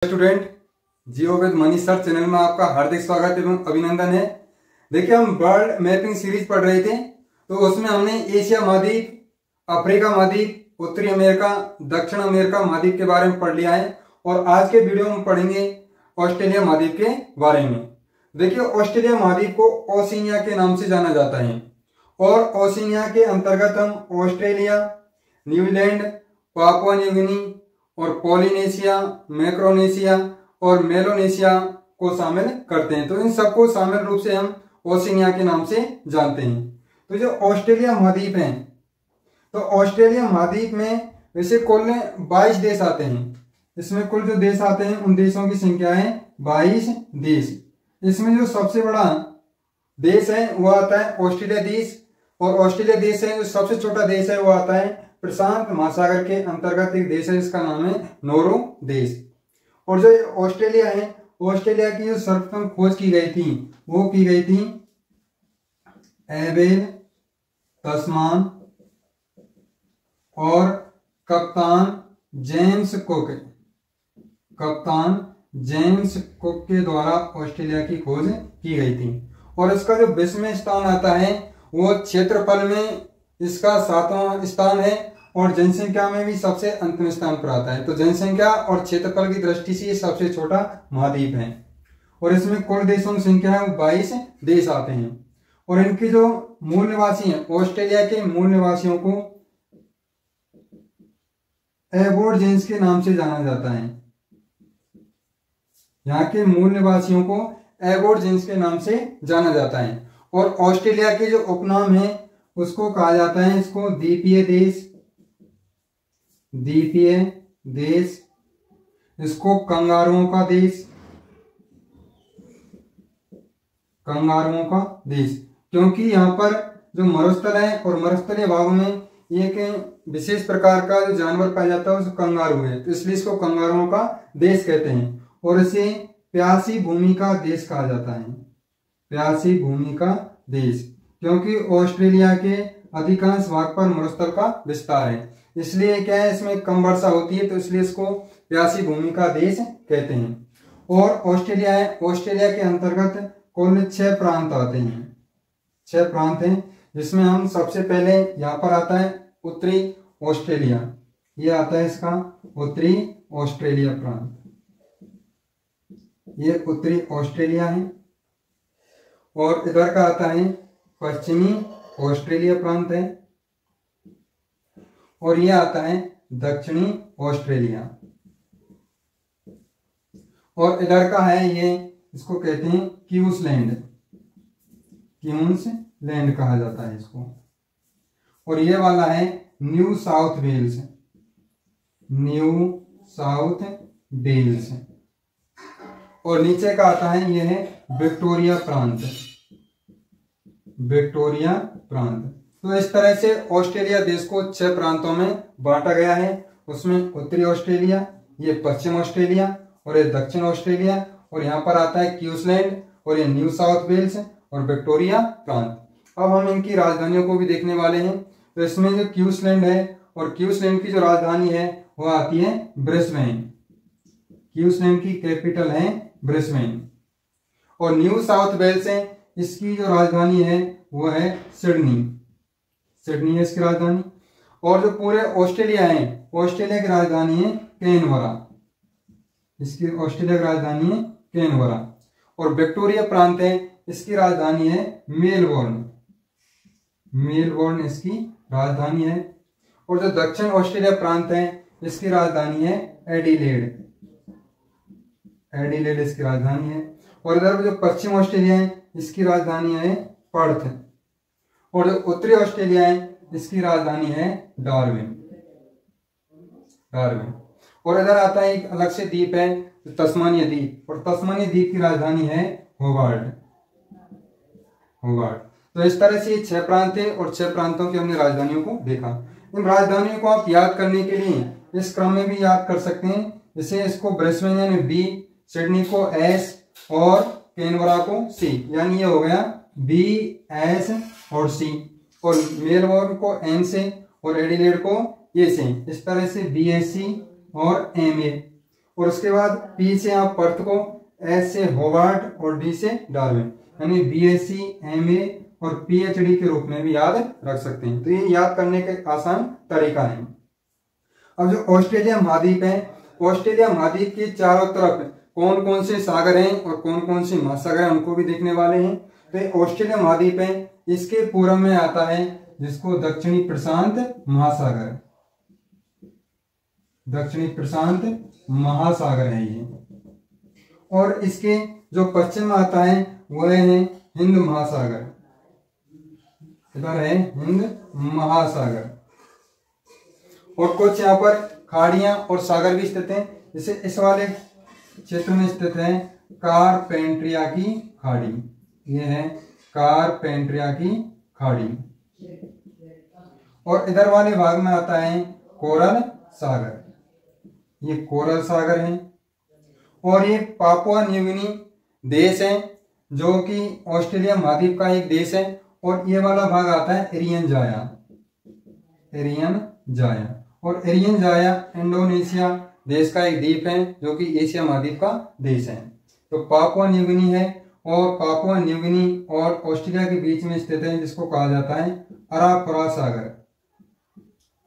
Student, Jio with money sir channel में आपका हार्दिक स्वागत एवं अभिनंदन है। देखिए, हम वर्ल्ड मैपिंग सीरीज पढ़ रहे थे, तो उसमें हमने एशिया महाद्वीप, अफ्रीका महाद्वीप, उत्तरी अमेरिका, दक्षिण अमेरिका महाद्वीप के बारे में पढ़ लिया है। और आज के वीडियो में पढ़ेंगे ऑस्ट्रेलिया महाद्वीप के बारे में। देखिए, ऑस्ट्रेलिया महाद्वीप को ओशिनिया के नाम से जाना जाता है और ओशिनिया के अंतर्गत हम Australia, New Zealand, Papua New Guinea और पॉलिनेशिया, मैक्रोनेशिया और मेलोनेशिया को शामिल करते हैं। तो इन सबको शामिल रूप से हम ओशिनिया के नाम से जानते हैं। तो जो ऑस्ट्रेलिया महाद्वीप है, तो ऑस्ट्रेलिया महाद्वीप में वैसे कुल 22 देश आते हैं। इसमें कुल जो देश आते हैं उन देशों की संख्या है 22 देश। इसमें जो सबसे बड़ा देश है वो आता है ऑस्ट्रेलिया देश, और ऑस्ट्रेलिया देश है जो सबसे छोटा देश है वो आता है प्रशांत महासागर के अंतर्गत एक देश है जिसका नाम है नोरो देश। और जो ऑस्ट्रेलिया है, ऑस्ट्रेलिया की जो सर्वप्रथम खोज की गई थी वो की गई थी एबेल तस्मान और कप्तान जेम्स कुक के द्वारा ऑस्ट्रेलिया की खोज की गई थी। और इसका जो विश्व में स्थान आता है वो क्षेत्रफल में इसका 7वां स्थान है और जनसंख्या में भी सबसे अंतिम स्थान पर आता है। तो जनसंख्या और क्षेत्रफल की दृष्टि से ये सबसे छोटा महाद्वीप है। और इसमें कुल देशों की संख्या है 22 देश आते हैं। और इनके जो मूल निवासी हैं, ऑस्ट्रेलिया के मूल निवासियों को एबोर्जिन्स के नाम से जाना जाता है। यहाँ के मूल निवासियों को एबोर्जिन्स के नाम से जाना जाता है। और ऑस्ट्रेलिया के जो उपनाम है उसको कहा जाता है, इसको द्वीपीय देश, इसको कंगारुओं का देश, क्योंकि यहाँ पर जो मरुस्थल है और मरुस्थलीय भागों में एक विशेष प्रकार का जो जानवर पाया जाता है उस कंगारू है, तो इसलिए इसको कंगारुओं का देश कहते हैं। और इसे प्यासी भूमि का देश कहा जाता है, प्यासी भूमि का देश, क्योंकि ऑस्ट्रेलिया के अधिकांश भाग पर मरुस्थल का विस्तार है। इसलिए क्या है, इसमें कम वर्षा होती है, तो इसलिए इसको प्यासी भूमि का देश कहते हैं। और ऑस्ट्रेलिया है, ऑस्ट्रेलिया के अंतर्गत कुल 6 प्रांत आते हैं, 6 प्रांत हैं, जिसमें हम सबसे पहले यहाँ पर आता है उत्तरी ऑस्ट्रेलिया। ये आता है इसका उत्तरी ऑस्ट्रेलिया प्रांत, ये उत्तरी ऑस्ट्रेलिया है। और इधर का आता है पश्चिमी ऑस्ट्रेलिया प्रांत है, और यह आता है दक्षिणी ऑस्ट्रेलिया। और इधर का है ये, इसको कहते हैं क्यूंसलैंड कहा जाता है इसको। और ये वाला है न्यू साउथ वेल्स। और नीचे का आता है ये है विक्टोरिया प्रांत। तो इस तरह से ऑस्ट्रेलिया देश को 6 प्रांतों में बांटा गया है। उसमें उत्तरी ऑस्ट्रेलिया, ये पश्चिम ऑस्ट्रेलिया और ये दक्षिण ऑस्ट्रेलिया, और यहाँ पर आता है क्यूंसलैंड और ये न्यू साउथ वेल्स और विक्टोरिया प्रांत। अब हम इनकी राजधानियों को भी देखने वाले हैं। तो इसमें जो क्यूंसलैंड है, और क्यूंसलैंड की जो राजधानी है वो आती है ब्रिस्बेन, क्यूंसलैंड की कैपिटल है ब्रिस्बेन। और न्यू साउथ वेल्स है, इसकी जो राजधानी है वो है सिडनी है इसकी राजधानी। और जो पूरे ऑस्ट्रेलिया है, ऑस्ट्रेलिया की राजधानी है कैनबरा, इसकी ऑस्ट्रेलिया की राजधानी है कैनबरा। और विक्टोरिया प्रांत है, इसकी राजधानी है मेलबोर्न इसकी राजधानी है। और जो दक्षिण ऑस्ट्रेलिया प्रांत है, इसकी राजधानी है एडिलेड इसकी राजधानी है। और इधर जो पश्चिम ऑस्ट्रेलिया है, इसकी राजधानी है पर्थ। और जो उत्तरी ऑस्ट्रेलिया है, इसकी राजधानी है डार्विन। और इधर आता है एक अलग से द्वीप है तस्मानिया द्वीप, और तस्मानिया द्वीप की राजधानी है होबार्ट। तो इस तरह से 6 प्रांत थे और 6 प्रांतों की हमने राजधानियों को देखा। इन राजधानियों को आप याद करने के लिए इस क्रम में भी याद कर सकते हैं। जैसे इसको ब्रिस्बेन यानी B, सिडनी को S और कैनबरा को C, यानी ये हो गया BS और C। और मेलबोर्न को M से और एडिलेड को A से, इस तरह से BSC और MA। और उसके बाद पी से आप पर्थ को, एस से होवार्ड और डी से डार्विन, यानी बीएससी, एमए और पीएचडी के रूप में भी याद रख सकते हैं। तो ये याद करने का आसान तरीका है। अब जो ऑस्ट्रेलिया महाद्वीप है, ऑस्ट्रेलिया महाद्वीप के चारों तरफ कौन कौन से सागर हैं और कौन कौन से महासागर हैं उनको भी देखने वाले हैं। तो ये ऑस्ट्रेलिया महाद्वीप है, इसके पूर्व में आता है जिसको दक्षिणी प्रशांत महासागर, दक्षिणी प्रशांत महासागर है ये। और इसके जो पश्चिम में आता है वो है हिंद महासागर, इधर है हिंद महासागर। और कुछ यहाँ पर खाड़ियां और सागर भी स्थित हैं, जैसे इस वाले क्षेत्र में स्थित है कारपेंट्रिया की खाड़ी, ये है कारपेंट्रिया की खाड़ी। और इधर वाले भाग में आता है कोरल सागर, ये कोरल सागर है। और ये पापुआ न्यू गिनी देश है जो कि ऑस्ट्रेलिया महाद्वीप का एक देश है। और ये वाला भाग आता है एरियन जाया, एरियन जाया। और एरियन जाया इंडोनेशिया देश का एक द्वीप है जो कि एशिया महाद्वीप का देश है। तो पापुआ न्यू गिनी है, और पापुआ न्यू गिनी और ऑस्ट्रेलिया के बीच में स्थित है, जिसको कहा जाता है अरापुरा सागर,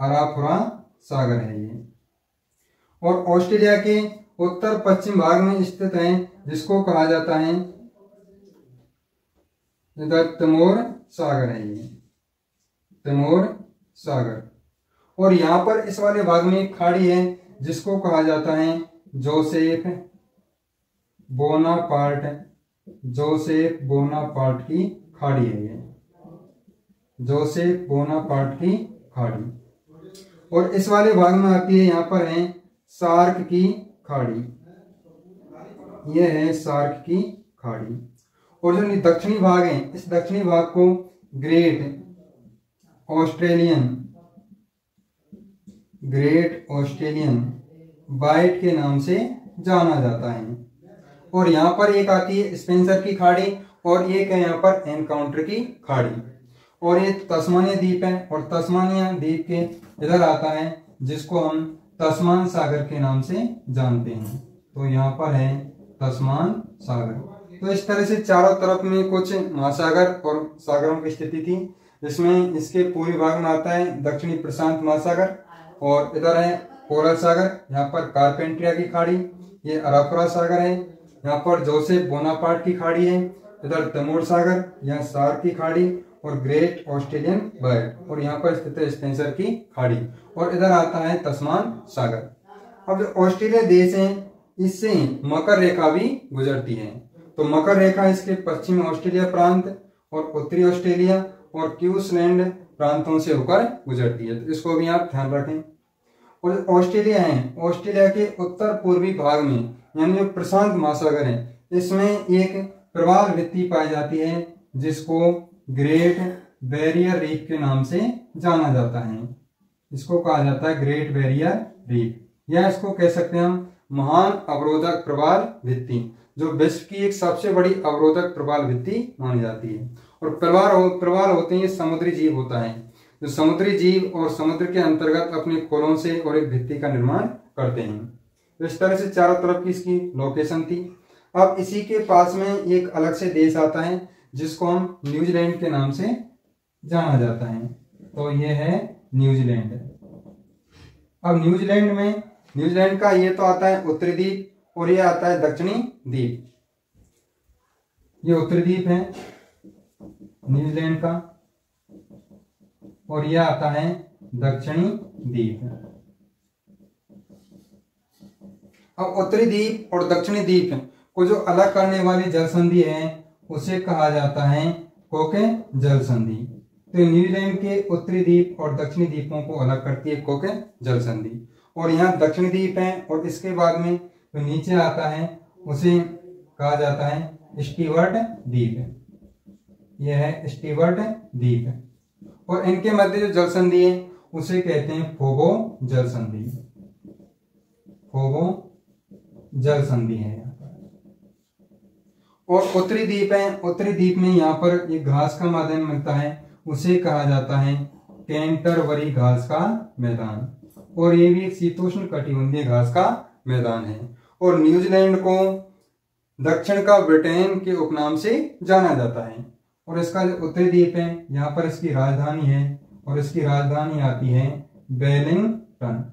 अरापुरा सागर है ये। और ऑस्ट्रेलिया के उत्तर पश्चिम भाग में स्थित है, जिसको कहा जाता है इधर तिमोर सागर है ये, तिमोर सागर। और यहां पर इस वाले भाग में एक खाड़ी है जिसको कहा जाता है जोसेफ बोनापार्ट, जोसेफ बोनापार्ट की खाड़ी है ये, जोसेफ बोनापार्ट की खाड़ी। और इस वाले भाग में आती है, यहाँ पर है सार्क की खाड़ी, यह है सार्क की खाड़ी। और जो दक्षिणी भाग है, इस दक्षिणी भाग को ग्रेट ऑस्ट्रेलियन बाइट के नाम से जाना जाता है। और यहाँ पर एक आती है स्पेंसर की खाड़ी, और एक है यहाँ पर एनकाउंटर की खाड़ी। और ये तस्मानिया द्वीप है, और तस्मानिया द्वीप के इधर आता है जिसको हम तस्मान सागर के नाम से जानते हैं। तो यहाँ पर है तस्मान सागर। तो इस तरह से चारों तरफ में कुछ महासागर और सागरों की स्थिति थी, जिसमें इसके पूर्वी भाग में आता है दक्षिणी प्रशांत महासागर, और इधर है कोरल सागर, यहाँ पर कारपेंट्रिया की खाड़ी, ये अरापुरा सागर है, यहाँ पर जोसेफ बोनापार्ट की खाड़ी है, इधर तिमोर सागर, यहाँ सार्क की खाड़ी, और ग्रेट ऑस्ट्रेलियन बाइट, और यहाँ पर स्थित है स्पेंसर की खाड़ी, और इधर आता है तस्मान सागर। अब जो ऑस्ट्रेलिया देश है, इससे मकर रेखा भी गुजरती है। तो मकर रेखा इसके पश्चिमी ऑस्ट्रेलिया प्रांत और उत्तरी ऑस्ट्रेलिया और क्वींसलैंड प्रांतों से होकर गुजरती है, तो इसको भी आप ध्यान रखें। और ऑस्ट्रेलिया है, ऑस्ट्रेलिया के उत्तर पूर्वी भाग में, यानी जो प्रशांत महासागर है, इसमें एक प्रवाल भित्ति पाई जाती है जिसको ग्रेट बैरियर रीफ के नाम से जाना जाता है। इसको कहा जाता है ग्रेट बैरियर रीफ, या इसको कह सकते हैं हम महान अवरोधक प्रवाल भित्ति, जो विश्व की एक सबसे बड़ी अवरोधक प्रवाल भित्ति मानी जाती है। और प्रवाल होते हैं, ये समुद्री जीव होता है, जो समुद्री जीव और समुद्र के अंतर्गत अपने खोलों से और एक भित्ति का निर्माण करते हैं। तो इस तरह से चारों तरफ की इसकी लोकेशन थी। अब इसी के पास में एक अलग से देश आता है जिसको हम न्यूजीलैंड के नाम से जाना जाता है। तो ये है न्यूजीलैंड। अब न्यूजीलैंड का ये तो आता है उत्तरी द्वीप, और ये आता है दक्षिणी द्वीप। ये उत्तरी द्वीप है न्यूजीलैंड का, और यह आता है दक्षिणी द्वीप। अब उत्तरी द्वीप और दक्षिणी द्वीप को जो अलग करने वाली जल संधि है उसे कहा जाता है कोके जल संधि। तो न्यूजीलैंड के उत्तरी द्वीप और दक्षिणी द्वीपों को अलग करती है कोके जल संधि। और यहाँ दक्षिणी द्वीप है, और इसके बाद में जो नीचे आता है उसे कहा जाता है स्टीवर्ट द्वीप, यह है स्टीवर्ट द्वीप। और इनके मध्य जो जल संधि है उसे कहते हैं फोगो जल संधि, फोगो जल संधि है। और उत्तरी द्वीप है, उत्तरी द्वीप में यहाँ पर एक घास का मैदान मिलता है, उसे कहा जाता है कैंटरबरी घास का मैदान। और ये भी एक शीतोष्ण कटिबंधीय घास का मैदान है। और न्यूजीलैंड को दक्षिण का ब्रिटेन के उपनाम से जाना जाता है। और इसका जो उत्तरी द्वीप है यहाँ पर इसकी राजधानी है और इसकी राजधानी आती है वेलिंगटन।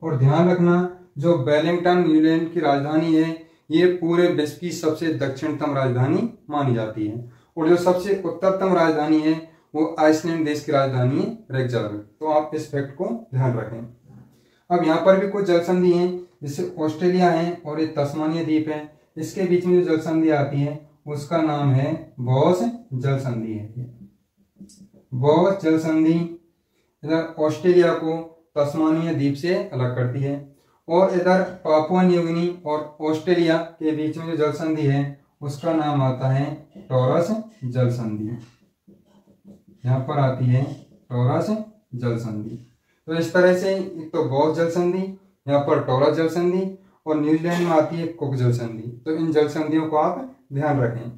और ध्यान रखना जो वेलिंगटन न्यूजीलैंड की राजधानी है ये पूरे विश्व की सबसे दक्षिणतम राजधानी मानी जाती है। और जो सबसे उत्तरतम राजधानी है वो आइसलैंड देश की राजधानी है रेकजाविक। तो आप इस फैक्ट को ध्यान रखें। अब यहाँ पर भी कुछ जल संधि हैं, जैसे ऑस्ट्रेलिया है और ये तस्मानिया द्वीप है, इसके बीच में जो जल संधि आती है उसका नाम है बॉस जल संधि है। बॉस जल संधि इधर ऑस्ट्रेलिया को तस्मानिया द्वीप से अलग करती है और इधर पापुआ न्यू गिनी और ऑस्ट्रेलिया के बीच में जो जल संधि है उसका नाम आता है टॉरस जल संधि। यहाँ पर आती है टॉरस जल संधि। तो इस तरह से एक तो बॉस जल संधि, यहाँ पर टॉरस जल संधि और न्यूजीलैंड में आती है कुक जल संधि। तो इन जल संधियों को आप ध्यान रखें।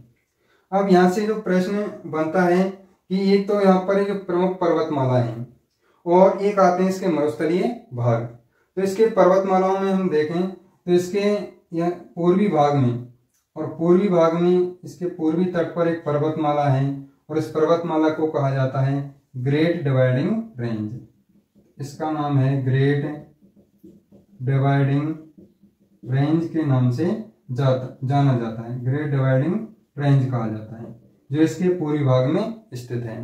अब यहाँ से जो प्रश्न बनता है कि एक तो यहाँ पर जो प्रमुख पर्वतमाला है और एक आते हैं इसके मरुस्थलीय भाग। तो इसके पर्वतमालाओं में हम देखें तो इसके पूर्वी भाग में और पूर्वी भाग में इसके पूर्वी तट पर एक पर्वतमाला है और इस पर्वतमाला को कहा जाता है ग्रेट डिवाइडिंग रेंज। इसका नाम है ग्रेट डिवाइडिंग रेंज के नाम से जाना जाता है। ग्रेट डिवाइडिंग रेंज कहा जाता है जो इसके पूर्वी भाग में स्थित है।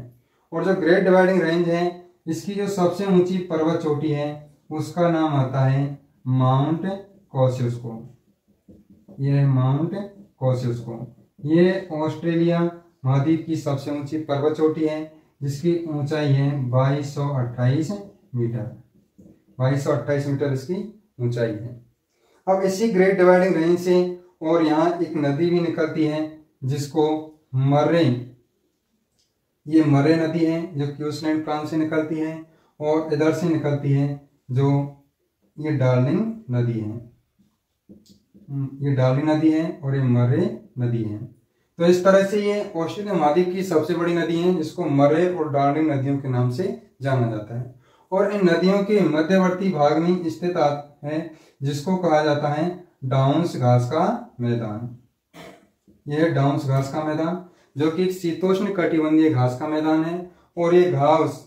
और जो ग्रेट डिवाइडिंग रेंज है इसकी जो सबसे ऊंची पर्वत चोटी है उसका नाम आता है माउंट कॉसियुस्को। ये है माउंट कॉसियुस्को। ये ऑस्ट्रेलिया महाद्वीप की सबसे ऊंची पर्वत चोटी है जिसकी ऊंचाई है 2228 मीटर। 2228 मीटर इसकी ऊंचाई है। अब इसी ग्रेट डिवाइडिंग रेंज से और यहाँ एक नदी भी निकलती है जिसको मर्रे, ये मर्रे नदी है जो क्वींसलैंड प्रांत से निकलती है और इधर से निकलती है जो ये डार्लिंग नदी है। ये डार्लिंग नदी है और ये मर्रे नदी है। तो इस तरह से ये ऑस्ट्रेलिया महाद्वीप की सबसे बड़ी नदी है जिसको मर्रे और डार्लिंग नदियों के नाम से जाना जाता है। और इन नदियों के मध्यवर्ती भाग में स्थित है जिसको कहा जाता है डाउन्स घास का मैदान। यह है डाउन्स घास का मैदान जो कि शीतोष्ण कटिबंधीय घास का मैदान है और ये घास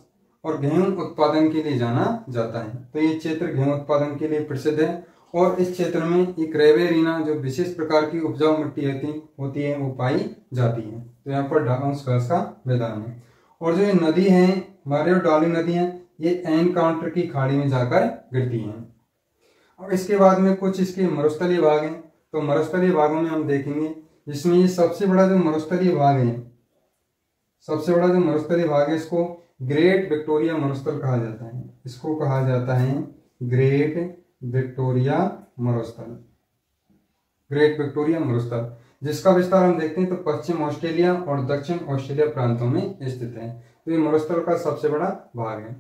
और गेहूं उत्पादन के लिए जाना जाता है। तो ये क्षेत्र गेहूं उत्पादन के लिए प्रसिद्ध है और इस क्षेत्र में एक रेवेरिना जो विशेष प्रकार की उपजाऊ मिट्टी होती है वो पाई जाती है। तो यहाँ पर डाउन्स घास का मैदान है। और जो ये नदी है मर्रे और डार्लिंग नदी है ये एनकाउंटर की खाड़ी में जाकर गिरती हैं। और इसके बाद में कुछ इसके मरुस्थलीय भाग हैं। तो मरुस्थलीय भागों में हम देखेंगे जिसमें ये सबसे बड़ा जो मरुस्थलीय भाग है, सबसे बड़ा जो मरुस्थलीय भाग है इसको ग्रेट विक्टोरिया मरुस्थल कहा जाता है। इसको कहा जाता है ग्रेट विक्टोरिया मरुस्थल। ग्रेट विक्टोरिया मरुस्थल जिसका विस्तार हम देखते हैं तो पश्चिम ऑस्ट्रेलिया और दक्षिण ऑस्ट्रेलिया प्रांतों में स्थित है। तो ये मरुस्थल का सबसे बड़ा भाग है।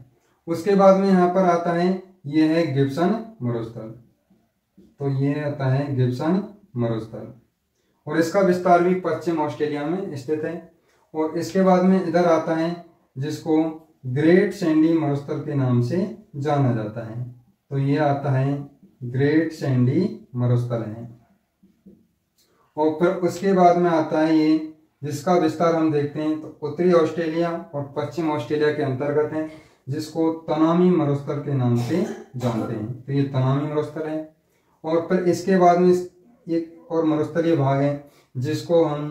उसके बाद में यहाँ पर आता है ये है गिब्सन मरुस्थल। तो ये आता है गिब्सन मरुस्थल और इसका विस्तार भी पश्चिम ऑस्ट्रेलिया में स्थित है। और इसके बाद में इधर आता है जिसको ग्रेट सैंडी मरुस्थल के नाम से जाना जाता है। तो ये आता है ग्रेट सैंडी मरुस्थल है। और फिर उसके बाद में आता है ये जिसका विस्तार हम देखते हैं तो उत्तरी ऑस्ट्रेलिया और पश्चिम ऑस्ट्रेलिया के अंतर्गत है जिसको तनामी मरुस्थल के नाम से जानते हैं। तो ये तनामी मरुस्थल है। और फिर इसके बाद में एक और मरुस्थलीय भाग है जिसको हम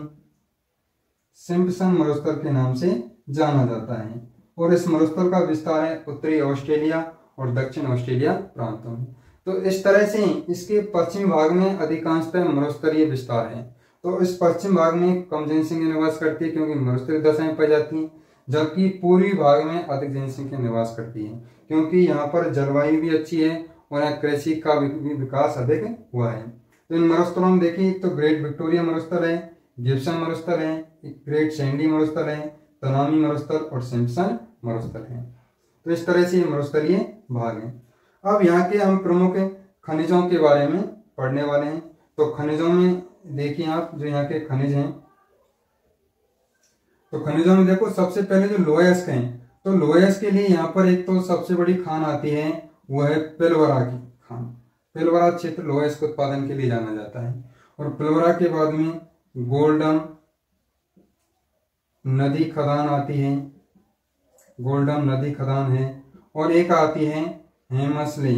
सिम्पसन मरुस्थल के नाम से जाना जाता है। और इस मरुस्थल का विस्तार है उत्तरी ऑस्ट्रेलिया और दक्षिण ऑस्ट्रेलिया प्रांतों में। तो इस तरह से इसके पश्चिम भाग में अधिकांशतः मरुस्थलीय विस्तार है। तो इस पश्चिम भाग में कम जनसंख्या निवास करती है क्योंकि मरुस्थलीय दशाएं पाई जाती हैं, जबकि पूर्वी भाग में अधिक जनसंख्या निवास करती है क्योंकि यहाँ पर जलवायु भी अच्छी है और यहाँ कृषि का भी विकास अधिक हुआ है। तो इन मरुस्थलों में देखिए तो ग्रेट विक्टोरिया मरुस्थल है, गिब्सन मरुस्थल है, ग्रेट सैंडी मरुस्थल है, तनामी मरुस्थल और सिम्पसन मरुस्थल है। तो इस तरह से ये मरुस्थलीय भाग है। अब यहाँ के हम प्रमुख खनिजों के बारे में पढ़ने वाले हैं। तो खनिजों में देखिए आप जो यहाँ के खनिज हैं तो खनिजों में देखो सबसे पहले जो लोयस्क हैं तो लोयस्क के लिए यहाँ पर एक तो सबसे बड़ी खान आती है वो है पिलबरा की खान। पिलबरा क्षेत्र लोहा इसके उत्पादन के लिए जाना जाता है। और पिलबरा के बाद में गोल्डन नदी खदान आती है, गोल्डन नदी खदान है। और एक आती है हेमसले,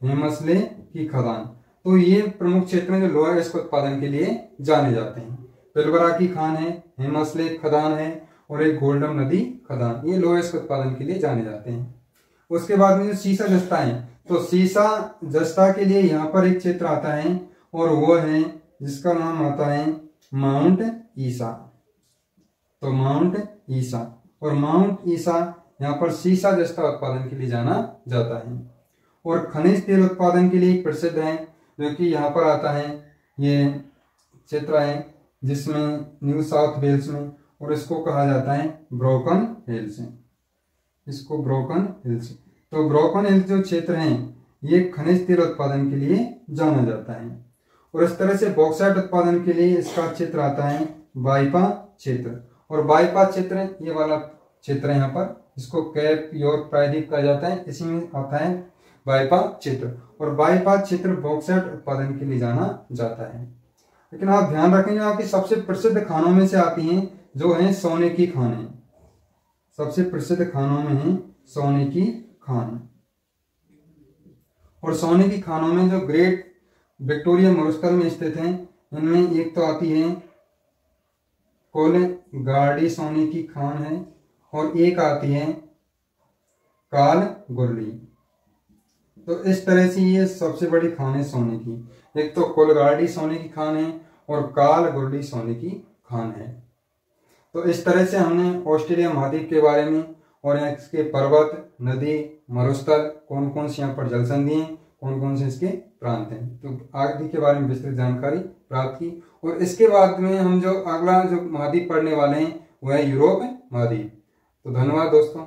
हेमसले की खदान। तो ये प्रमुख क्षेत्र हैं जो लोहा इसके उत्पादन के लिए जाने जाते हैं। पिलबरा की खान है, हेमसले खदान है और एक गोल्डन नदी खदान, ये लोहा इसके उत्पादन के लिए जाने जाते हैं। उसके बाद में जो सीसा जस्ता है, तो सीसा जस्ता के लिए यहाँ पर एक क्षेत्र आता है और वो है जिसका नाम आता है माउंट ईसा। तो माउंट ईसा, और माउंट ईसा यहाँ पर सीसा जस्ता उत्पादन के लिए जाना जाता है। और खनिज तेल उत्पादन के लिए प्रसिद्ध है जो कि यहाँ पर आता है, ये क्षेत्र है जिसमें न्यू साउथ वेल्स में, और इसको कहा जाता है ब्रोकन हिल्स, इसको ब्रोकन हिल्स। तो ब्रोकन हिल्स जो क्षेत्र है ये खनिज तेल उत्पादन के लिए जाना जाता है। और इस तरह से बॉक्साइट उत्पादन के लिए इसका क्षेत्र आता है बाइपा क्षेत्र। और बाइपा क्षेत्र ये वाला क्षेत्र है यहाँ पर, इसको कैप योर्क प्रायद्वीप कहा जाता है, इसी में आता है बाइपा क्षेत्र। और बाइपा क्षेत्र बॉक्साइट उत्पादन के लिए जाना जाता है। लेकिन आप ध्यान रखें जो आपकी सबसे प्रसिद्ध खानों में से आती हैं जो है सोने की खानें, सबसे प्रसिद्ध खानों में है सोने की खान। और सोने की खानों में जो ग्रेट विक्टोरिया मरुस्थल में स्थित हैं, इनमें एक तो आती है कोलगार्डी सोने की खान है, और एक आती है कालगुरली। तो इस तरह से ये सबसे बड़ी खान है सोने की, एक तो कोलगार्डी सोने की खान है और कालगुरली सोने की खान है। तो इस तरह से हमने ऑस्ट्रेलिया महाद्वीप के बारे में और इसके पर्वत, नदी, मरुस्थल, कौन कौन से यहाँ पर जल संधि हैं, कौन कौन से इसके प्रांत हैं, तो आदि के बारे में विस्तृत जानकारी प्राप्त की। और इसके बाद में हम जो अगला जो महाद्वीप पढ़ने वाले हैं वह है यूरोप महाद्वीप। तो धन्यवाद दोस्तों।